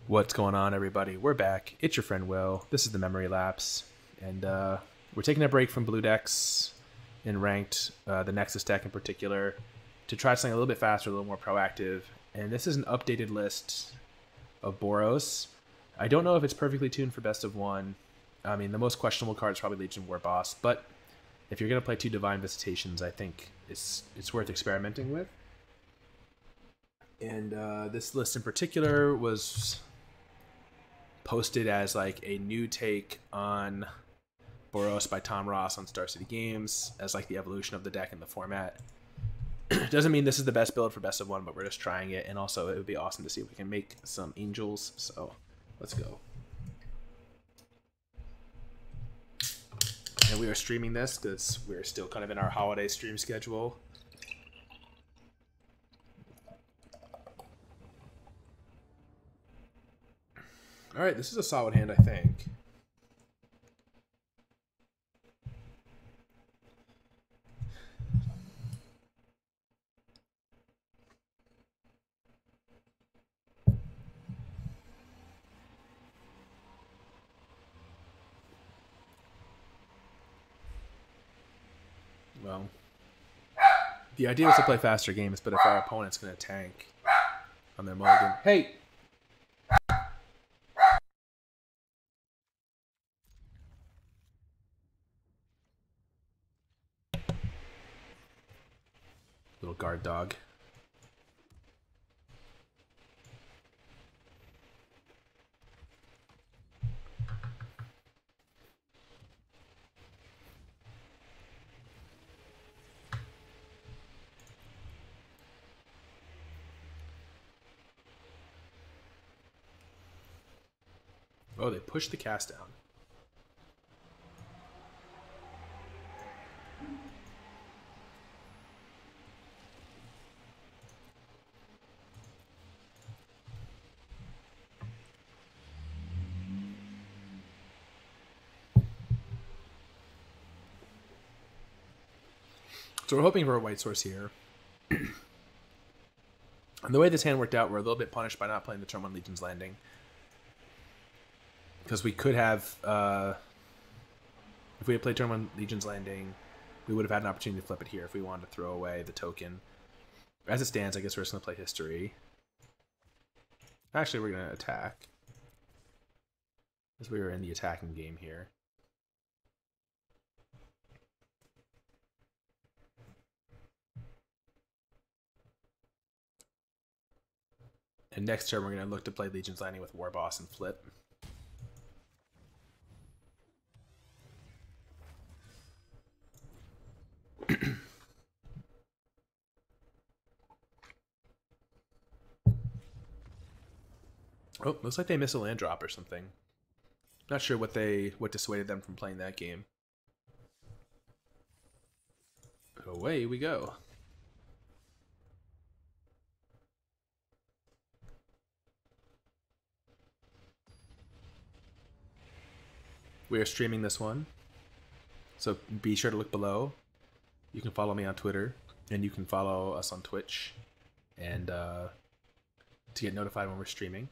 What's going on, everybody? We're back. It's your friend Will. This is the Memory Lapse, and we're taking a break from blue decks in ranked, the Nexus deck in particular, to try something a little bit faster, a little more proactive. And this is an updated list of Boros. I don't know if it's perfectly tuned for best of one. I mean, the most questionable card is probably Legion Warboss, but if you're going to play two Divine Visitations, I think it's worth experimenting with. And this list in particular was posted as like a new take on Boros by Tom Ross on Star City Games as like the evolution of the deck and the format. Doesn't mean this is the best build for best of one, but we're just trying it, and also it would be awesome to see if we can make some angels. So let's go. And we are streaming this because we're still kind of in our holiday stream schedule. All right, this is a solid hand, I think. Well, the idea was to play faster games, but if our opponent's going to tank on their mulligan... Hey! Little guard dog. Oh, they pushed the cast down. So we're hoping for a white source here. And the way this hand worked out, we're a little bit punished by not playing the turn 1 Legion's Landing. Because we could have, if we had played turn 1 Legion's Landing, we would have had an opportunity to flip it here if we wanted to throw away the token. As it stands, I guess we're just going to play History. Actually, we're going to attack. Because we were in the attacking game here. And next turn, we're going to look to play Legion's Landing with Warboss and flip. Oh, looks like they missed a land drop or something. Not sure what dissuaded them from playing that game. Away we go. We are streaming this one, so be sure to look below. You can follow me on Twitter, and you can follow us on Twitch, and to get notified when we're streaming.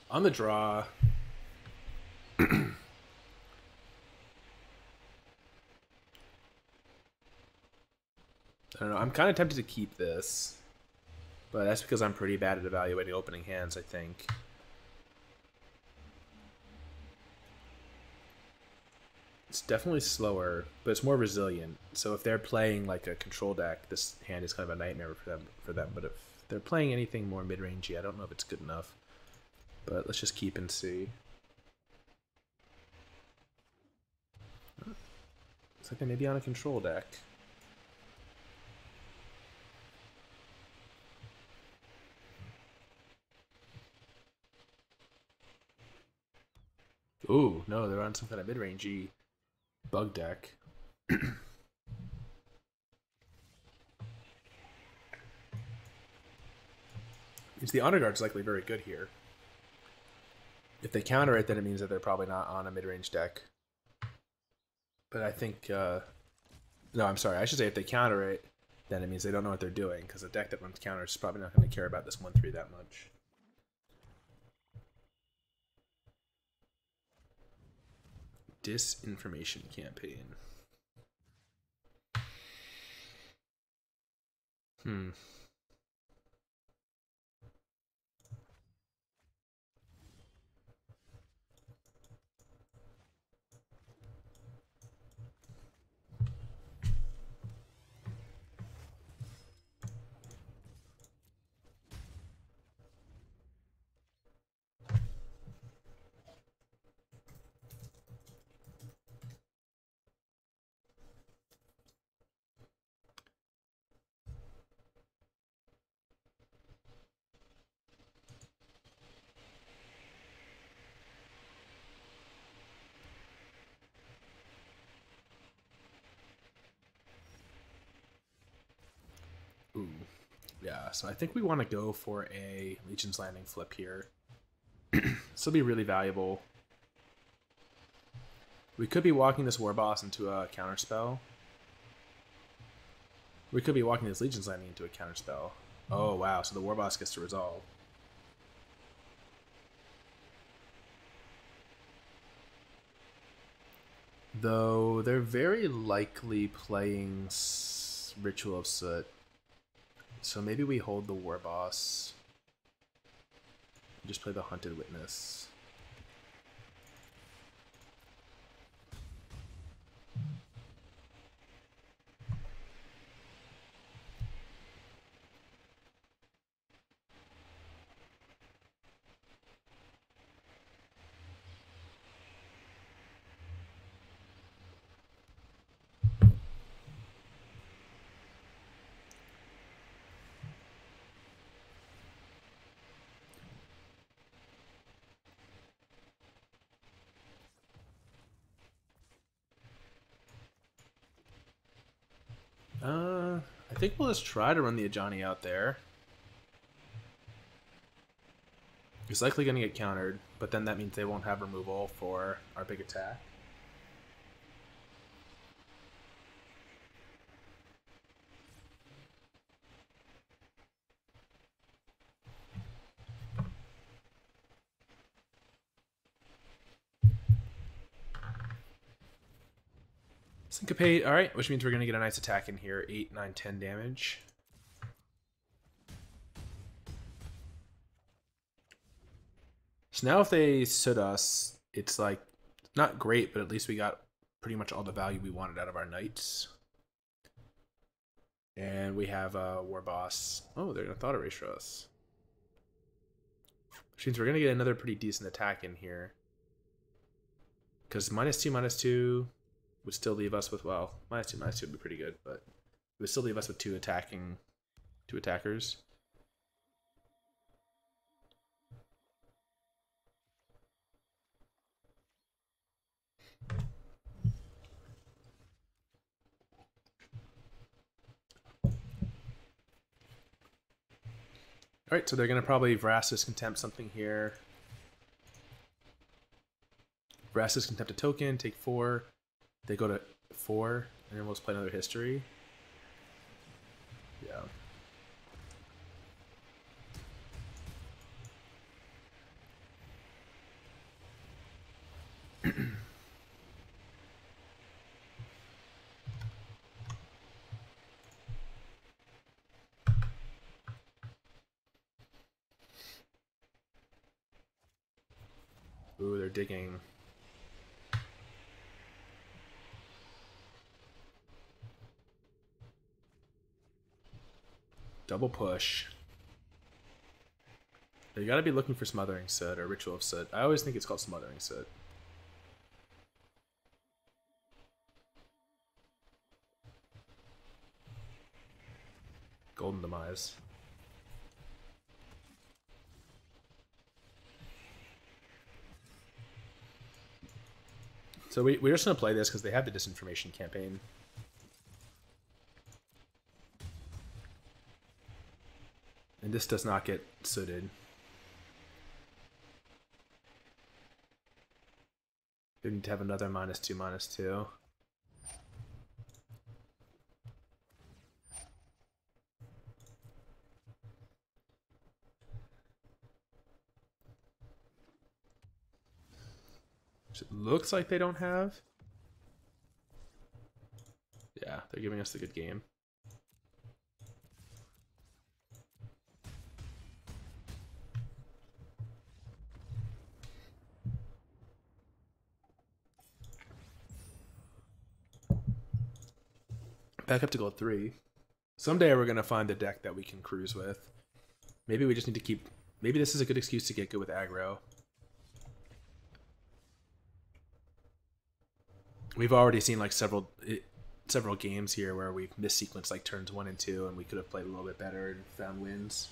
On the draw, I don't know. I'm kind of tempted to keep this, but that's because I'm pretty bad at evaluating opening hands, I think. It's definitely slower, but it's more resilient. So if they're playing like a control deck, this hand is kind of a nightmare for them. But if they're playing anything more mid-rangey, I don't know if it's good enough. But let's just keep and see. Looks like they may be on a control deck. Ooh, no, they're on some kind of mid-rangey bug deck. The honor guard's likely very good here. If they counter it, then it means that they're probably not on a mid-range deck. But I think no, I'm sorry. I should say if they counter it, then it means they don't know what they're doing, because a deck that runs counters is probably not going to care about this 1/3 that much. Disinformation campaign. Ooh. Yeah, so I think we want to go for a Legion's Landing flip here. This will be really valuable. We could be walking this Warboss into a counterspell. We could be walking this Legion's Landing into a counterspell. Oh, wow, so the Warboss gets to resolve. Though they're very likely playing Ritual of Soot. So maybe we hold the Warboss. Just play the Hunted Witness. I think we'll just try to run the Ajani out there. It's likely going to get countered, but then that means they won't have removal for our big attack. Syncopate, alright, which means we're going to get a nice attack in here. 8, 9, 10 damage. So now if they Soot us, it's like, not great, but at least we got pretty much all the value we wanted out of our knights. And we have a Warboss. Oh, they're going to Thought Erase us. Which means we're going to get another pretty decent attack in here. Because -2/-2 would still leave us with, well, -2/-2 would be pretty good, but it would still leave us with two attackers. Alright, so they're going to probably Vraska's Contempt something here. Vraska's Contempt a token, take 4. They go to 4, and then we'll just play another History. Yeah. Ooh, they're digging. Double push. You gotta be looking for Smothering Soot or Ritual of Soot. I always think it's called Smothering Soot. Golden Demise. So we're just going to play this because they have the Disinformation campaign. And this does not get Sooted. We need to have another -2/-2. which looks like they don't have. Yeah, they're giving us the good game. Back up to gold 3. Someday we're going to find a deck that we can cruise with. Maybe we just need to keep... Maybe this is a good excuse to get good with aggro. We've already seen like several games here where we've missequenced like turns 1 and 2, and we could have played a little bit better and found wins.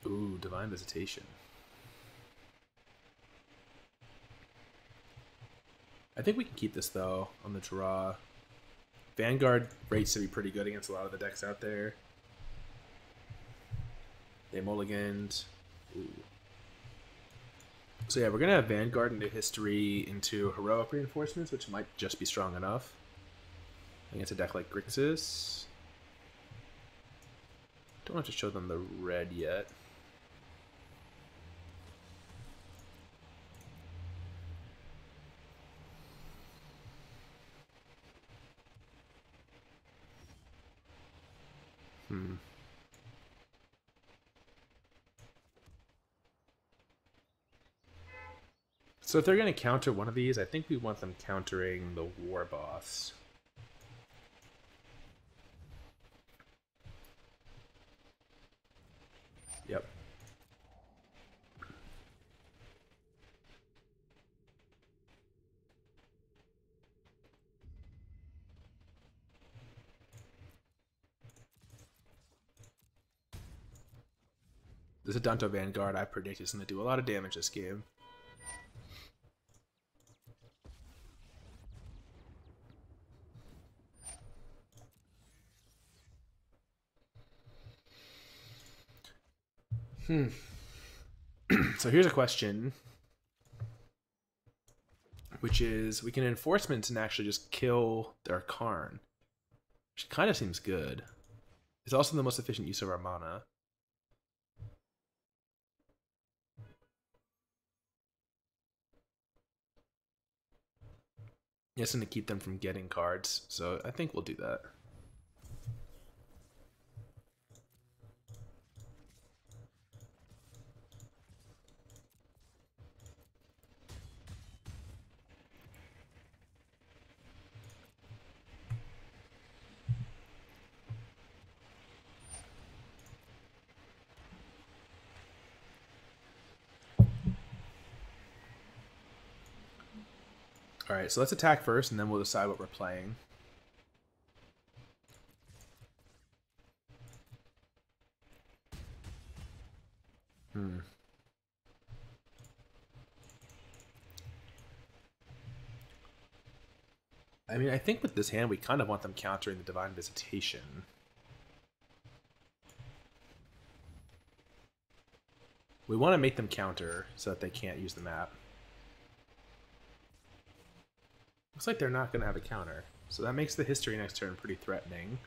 Ooh, Divine Visitation. I think we can keep this though on the draw. Vanguard rates to be pretty good against a lot of the decks out there. They mulliganed. Ooh. So yeah, we're gonna have Vanguard into History into Heroic Reinforcements, which might just be strong enough against a deck like Grixis. Don't have to show them the red yet. So if they're going to counter one of these, I think we want them countering the Warboss. Yep. This Adanto Vanguard, I predict, is going to do a lot of damage this game. So here's a question, which is, we can enforcements and actually just kill their Karn, which kind of seems good. It's also the most efficient use of our mana. It's going to keep them from getting cards, so I think we'll do that. Alright, so let's attack first, and then we'll decide what we're playing. I mean, I think with this hand, we kind of want them countering the Divine Visitation. We want to make them counter so that they can't use the map. Looks like they're not going to have a counter, so that makes the History next turn pretty threatening.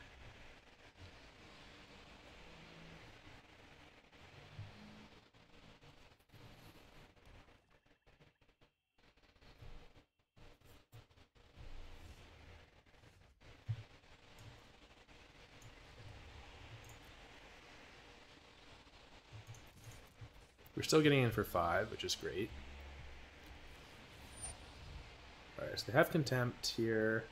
We're still getting in for 5, which is great. Alright, so they have Contempt here.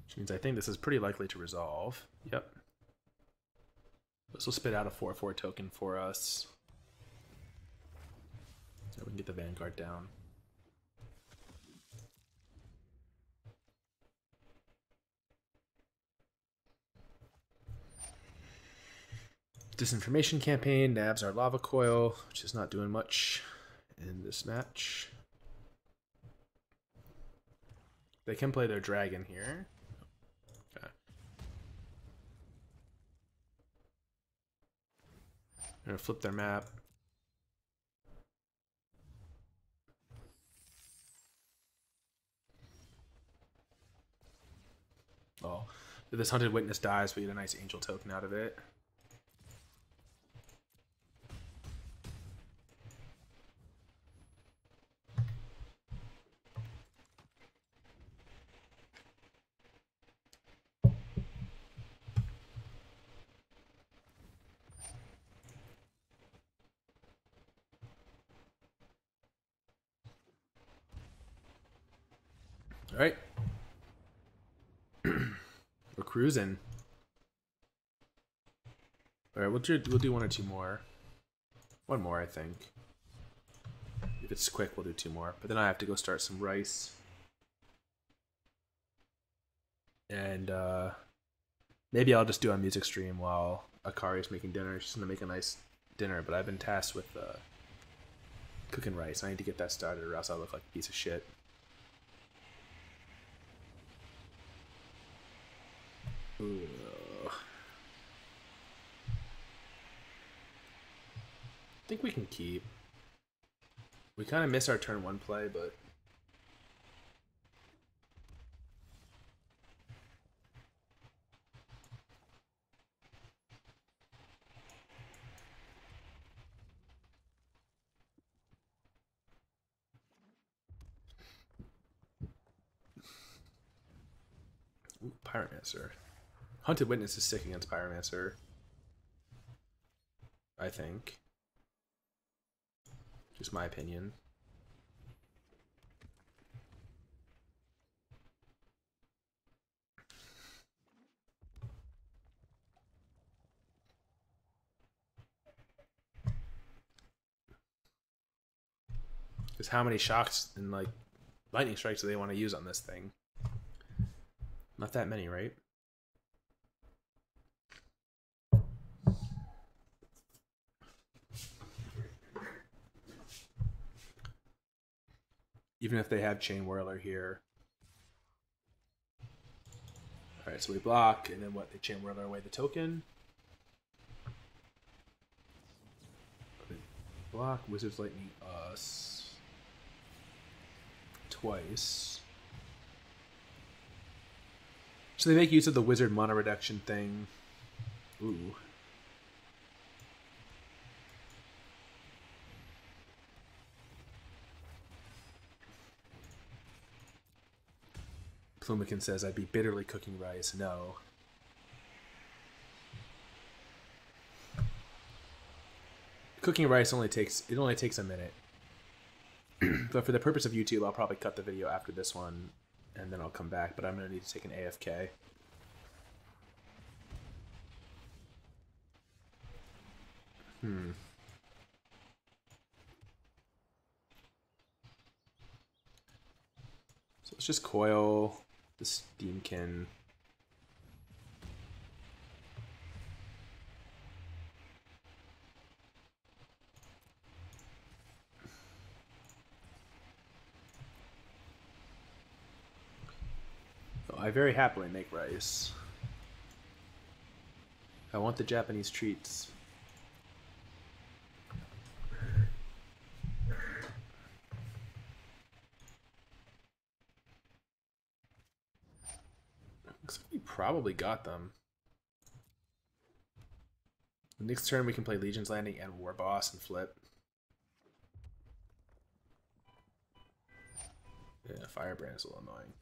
Which means I think this is pretty likely to resolve. Yep. This will spit out a 4/4 token for us. So we can get the Vanguard down. Disinformation Campaign nabs our Lava Coil, which is not doing much in this match. They can play their Dragon here. Okay. I'm gonna flip their map. If this Hunted Witness dies, we get a nice Angel token out of it. All right. We're cruising. All right, we'll do one or two more. One more, I think. If it's quick, we'll do two more. But then I have to go start some rice. And maybe I'll just do a music stream while Akari's making dinner. She's gonna make a nice dinner, but I've been tasked with cooking rice. I need to get that started, or else I'll look like a piece of shit. Ooh. I think we can keep. We kind of miss our turn one play, but ooh, Pyromancer. Hunted Witness is sick against Pyromancer, I think. Just my opinion. Because how many shocks and like lightning strikes do they want to use on this thing? Not that many, right? Even if they have Chain Whirler here. Alright, so we block, and then what? They Chain Whirler away the token. Block, Wizards Lightning us. Twice. So they make use of the Wizard Mana Reduction thing. Ooh. Plumikin says, I'd be bitterly cooking rice. No. Cooking rice only takes a minute. But for the purpose of YouTube, I'll probably cut the video after this one, and then I'll come back, but I'm going to need to take an AFK. So let's just coil the Steamkin. Oh, I very happily make rice. I want the Japanese treats. Looks like we probably got them. The next turn we can play Legion's Landing and Warboss and flip. Yeah, Firebrand is a little annoying.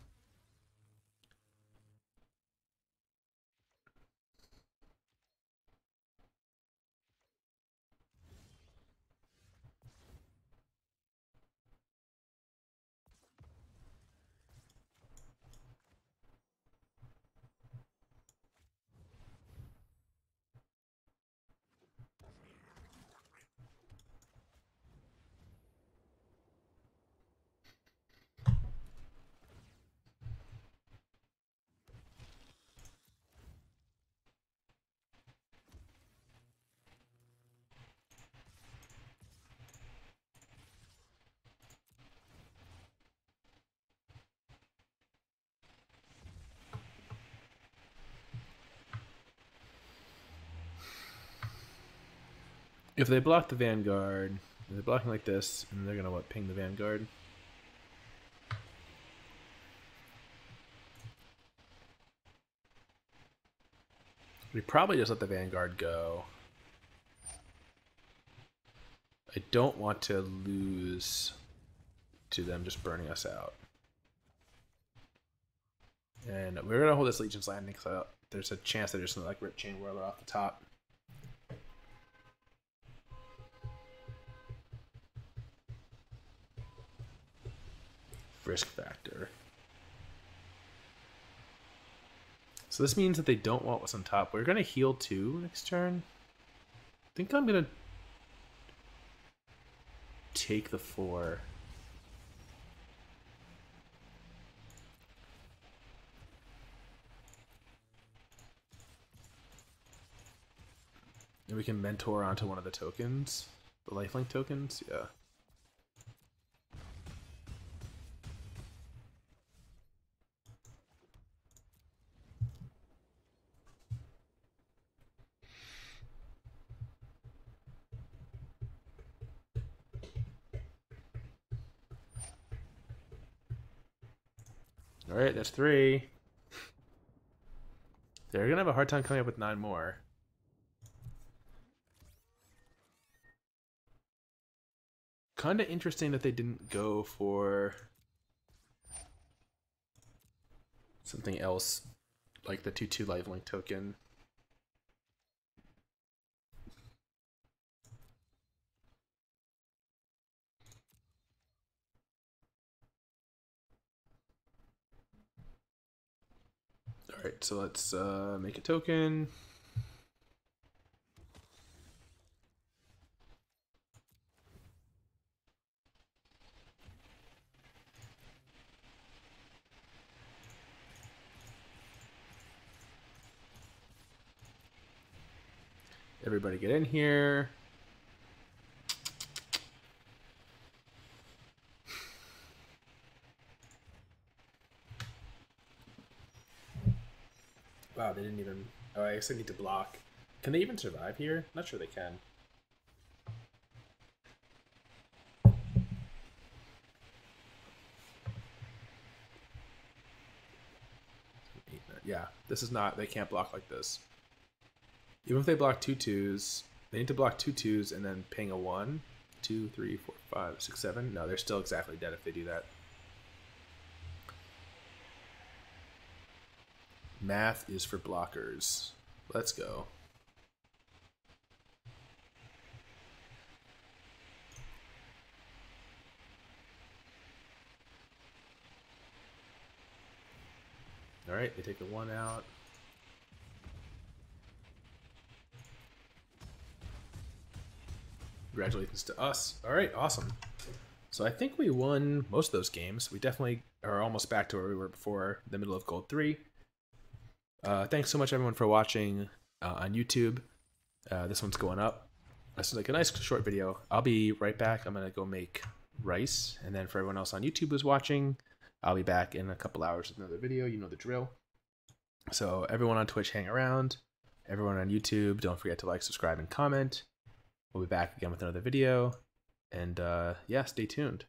If they block the Vanguard, they're blocking like this, and they're gonna what? Ping the Vanguard. We probably just let the Vanguard go. I don't want to lose to them just burning us out. And we're going to hold this Legion's Landing because there's a chance they're just going to like rip Chain Whirler off the top. Risk factor. So this means that they don't want what's on top. We're going to heal 2 next turn. I think I'm going to take the 4. And we can mentor onto one of the tokens. The lifelink tokens, yeah. All right, that's 3. They're going to have a hard time coming up with 9 more. Kind of interesting that they didn't go for something else like the 2/2 lifelink token. Alright, so let's make a token. Everybody get in here. Wow, they didn't even... Oh, I guess I need to block. Can they even survive here? Not sure they can. Yeah, this is not... They can't block like this. Even if they block 2/2s, they need to block 2/2s and then ping a 1. 2, 3, 4, 5, 6, 7. No, they're still exactly dead if they do that. Math is for blockers. Let's go. All right, they take the 1 out. Congratulations to us. All right, awesome. So I think we won most of those games. We definitely are almost back to where we were before the middle of Gold 3. Thanks so much, everyone, for watching on YouTube. This one's going up. This is like a nice short video. I'll be right back. I'm going to go make rice. And then for everyone else on YouTube who's watching, I'll be back in a couple hours with another video. You know the drill. So everyone on Twitch, hang around. Everyone on YouTube, don't forget to like, subscribe, and comment. We'll be back again with another video. And yeah, stay tuned.